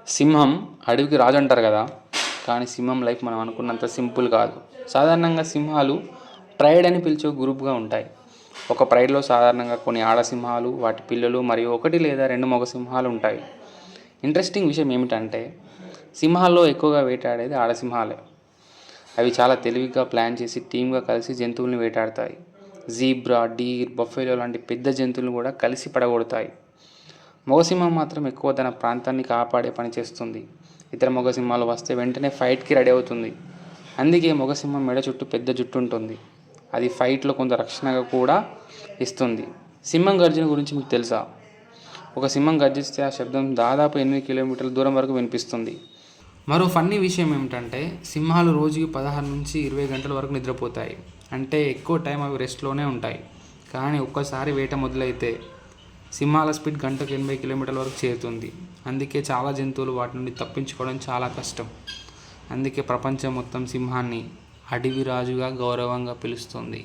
సింహం అడవికి రాజు అంటారు కదా, కానీ సింహం లైఫ్ మనం అనుకున్నంత సింపుల్ కాదు. సాధారణంగా సింహాలు ప్రైడ్ అని పిలిచే గ్రూప్గా ఉంటాయి. ఒక ప్రైడ్లో సాధారణంగా కొన్ని ఆడ సింహాలు, వాటి పిల్లలు మరియు ఒకటి లేదా రెండు మగ సింహాలు ఉంటాయి. ఇంట్రెస్టింగ్ విషయం ఏమిటంటే సింహాల్లో ఎక్కువగా వేటాడేది ఆడసింహాలే. అవి చాలా తెలివిగా ప్లాన్ చేసి టీమ్గా కలిసి జంతువుల్ని వేటాడతాయి. జీబ్రా, డీర్, బఫెలో లాంటి పెద్ద జంతువులను కూడా కలిసి పడగొడతాయి. మగసింహం మాత్రం ఎక్కువ తన ప్రాంతాన్ని కాపాడే పని చేస్తుంది. ఇతర మగసింహాలు వస్తే వెంటనే ఫైట్కి రెడీ అవుతుంది. అందుకే మగసింహం మెడ చుట్టూ పెద్ద జుట్టు ఉంటుంది. అది ఫైట్లో కొంత రక్షణగా కూడా ఇస్తుంది. సింహం గర్జన గురించి మీకు తెలుసా? ఒక సింహం గర్జిస్తే ఆ శబ్దం దాదాపు 8 కిలోమీటర్ల దూరం వరకు వినిపిస్తుంది. మరో ఫన్నీ విషయం ఏమిటంటే సింహాలు రోజుకి 16 నుంచి 20 గంటల వరకు నిద్రపోతాయి. అంటే ఎక్కువ టైం అవి రెస్ట్లోనే ఉంటాయి. కానీ ఒక్కసారి వేట మొదలైతే సింహాల స్పీడ్ గంటకు 80 కిలోమీటర్ల వరకు చేరుతుంది. అందుకే చాలా జంతువులు వాటి నుండి తప్పించుకోవడం చాలా కష్టం. అందుకే ప్రపంచం మొత్తం సింహాన్ని అడవి రాజుగా గౌరవంగా పిలుస్తుంది.